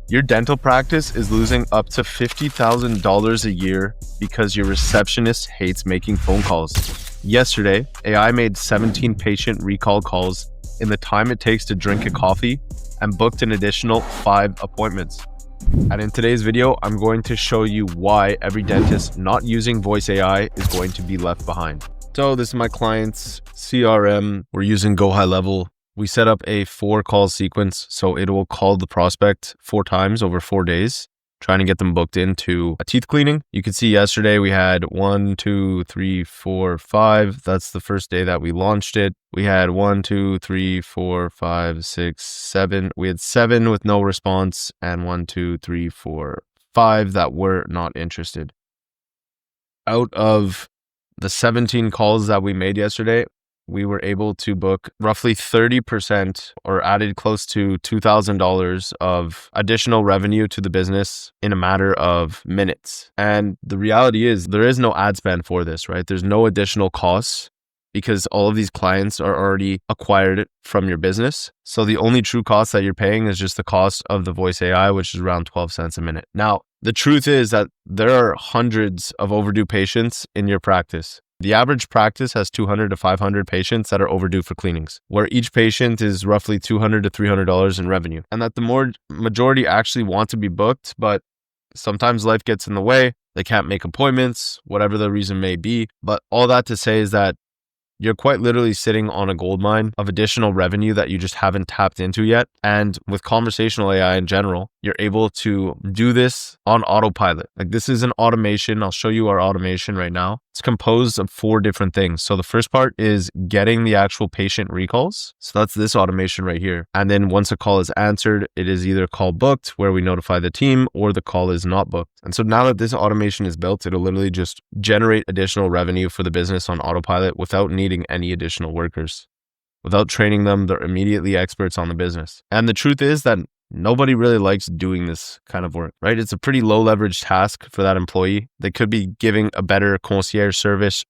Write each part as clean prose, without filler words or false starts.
Your dental practice is losing up to $50,000 a year because your receptionist hates making phone calls. Yesterday, AI made 17 patient recall calls in the time it takes to drink a coffee and booked an additional 5 appointments. And in today's video, I'm going to show you why every dentist not using voice AI is going to be left behind. So this is my client's CRM. We're using Go High Level. We set up a 4-call sequence, so it will call the prospect 4 times over 4 days, trying to get them booked into a teeth cleaning. You can see yesterday we had 1, 2, 3, 4, 5. That's the first day that we launched it. We had 1, 2, 3, 4, 5, 6, 7. We had 7 with no response and 1, 2, 3, 4, 5 that were not interested. Out of the 17 calls that we made yesterday, we were able to book roughly 30% or added close to $2,000 of additional revenue to the business in a matter of minutes. And the reality is there is no ad spend for this, right? There's no additional costs because all of these clients are already acquired from your business. So the only true cost that you're paying is just the cost of the voice AI, which is around 12 cents a minute. Now, the truth is that there are hundreds of overdue patients in your practice. The average practice has 200 to 500 patients that are overdue for cleanings, where each patient is roughly $200 to $300 in revenue. And that the majority actually want to be booked, but sometimes life gets in the way. They can't make appointments, whatever the reason may be. But all that to say is that you're quite literally sitting on a gold mine of additional revenue that you just haven't tapped into yet. And with conversational AI in general, you're able to do this on autopilot. Like this is an automation. I'll show you our automation right now. It's composed of 4 different things. So the first part is getting the actual patient recalls. So that's this automation right here. And then once a call is answered, it is either call booked where we notify the team or the call is not booked. And so now that this automation is built, it'll literally just generate additional revenue for the business on autopilot without needing any additional workers. Without training them, they're immediately experts on the business. And the truth is that nobody really likes doing this kind of work, right? It's a pretty low leverage task for that employee. They could be giving a better concierge service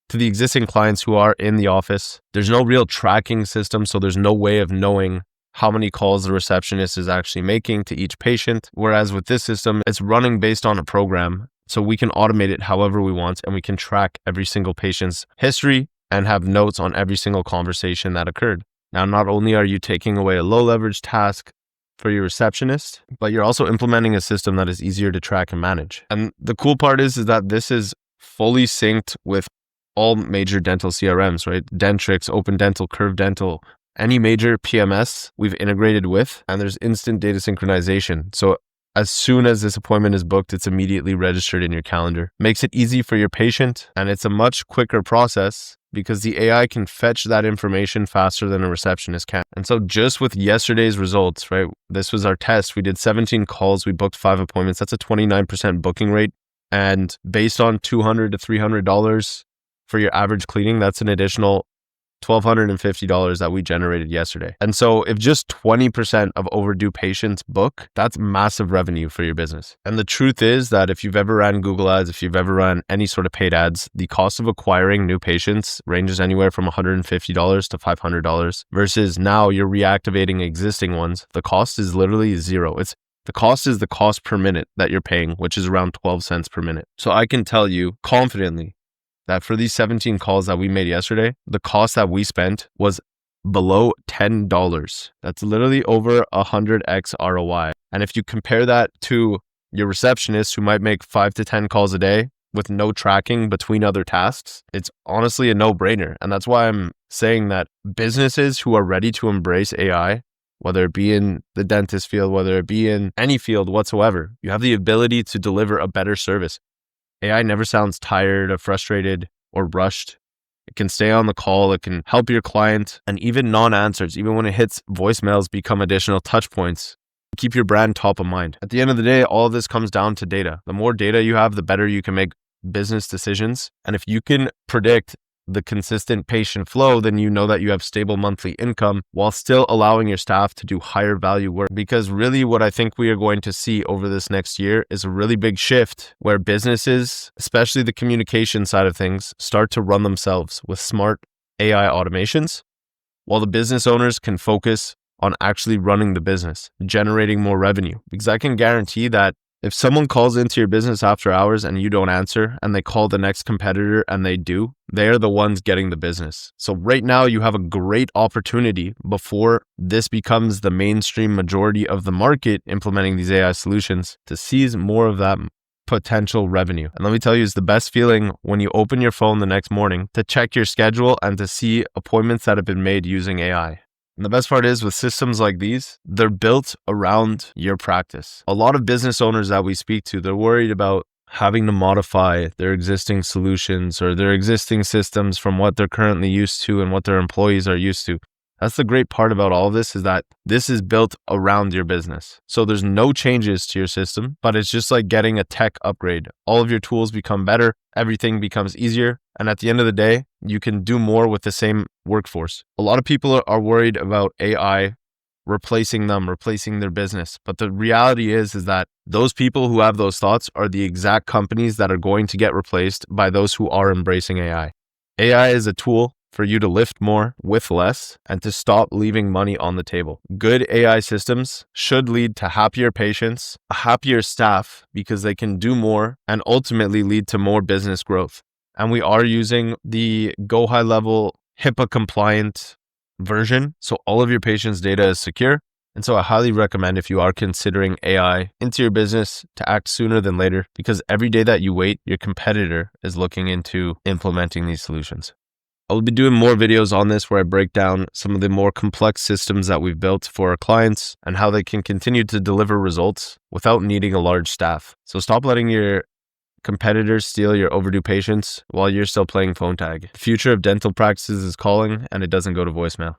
to the existing clients who are in the office. There's no real tracking system, so there's no way of knowing how many calls the receptionist is actually making to each patient. Whereas with this system, it's running based on a program. So we can automate it however we want, and we can track every single patient's history and have notes on every single conversation that occurred. Now, not only are you taking away a low leverage task for your receptionist, but you're also implementing a system that is easier to track and manage. And the cool part is that this is fully synced with all major dental CRMs, right? Dentrix, Open Dental, Curve Dental, any major PMS we've integrated with, and there's instant data synchronization. So as soon as this appointment is booked, it's immediately registered in your calendar. Makes it easy for your patient, and it's a much quicker process because the AI can fetch that information faster than a receptionist can. And so just with yesterday's results, right? This was our test. We did 17 calls. We booked 5 appointments. That's a 29% booking rate. And based on $200 to $300 for your average cleaning, that's an additional $1,250 that we generated yesterday. And so if just 20% of overdue patients book, that's massive revenue for your business. And the truth is that if you've ever ran Google ads, if you've ever run any sort of paid ads, the cost of acquiring new patients ranges anywhere from $150 to $500 versus now you're reactivating existing ones. The cost is literally zero. The cost is the cost per minute that you're paying, which is around 12 cents per minute. So I can tell you confidently that for these 17 calls that we made yesterday, the cost that we spent was below $10. That's literally over 100x ROI. And if you compare that to your receptionist who might make 5 to 10 calls a day with no tracking between other tasks, it's honestly a no-brainer. And that's why I'm saying that businesses who are ready to embrace AI, whether it be in the dentist field, whether it be in any field whatsoever, you have the ability to deliver a better service. AI never sounds tired or frustrated or rushed. It can stay on the call. It can help your client, and even non-answers, even when it hits voicemails, become additional touch points. Keep your brand top of mind. At the end of the day, all of this comes down to data. The more data you have, the better you can make business decisions. And if you can predict the consistent patient flow, then you know that you have stable monthly income while still allowing your staff to do higher value work. Because really what I think we are going to see over this next year is a really big shift where businesses, especially the communication side of things, start to run themselves with smart AI automations, while the business owners can focus on actually running the business, generating more revenue. Because I can guarantee that if someone calls into your business after hours and you don't answer, and they call the next competitor and they do, they're the ones getting the business. So right now you have a great opportunity before this becomes the mainstream majority of the market implementing these AI solutions to seize more of that potential revenue. And let me tell you, it's the best feeling when you open your phone the next morning to check your schedule and to see appointments that have been made using AI. And the best part is with systems like these, they're built around your practice. A lot of business owners that we speak to, they're worried about having to modify their existing solutions or their existing systems from what they're currently used to and what their employees are used to. That's the great part about all of this, is that this is built around your business. So there's no changes to your system, but it's just like getting a tech upgrade. All of your tools become better, everything becomes easier, and at the end of the day, you can do more with the same workforce. A lot of people are worried about AI replacing them, replacing their business. But the reality is that those people who have those thoughts are the exact companies that are going to get replaced by those who are embracing AI. AI is a tool for you to lift more with less and to stop leaving money on the table. Good AI systems should lead to happier patients, a happier staff, because they can do more and ultimately lead to more business growth. And we are using the Go High Level HIPAA compliant version, so all of your patients' data is secure. And so I highly recommend, if you are considering AI into your business, to act sooner than later, because every day that you wait, your competitor is looking into implementing these solutions. I'll be doing more videos on this where I break down some of the more complex systems that we've built for our clients and how they can continue to deliver results without needing a large staff. So stop letting your competitors steal your overdue patients while you're still playing phone tag. The future of dental practices is calling, and it doesn't go to voicemail.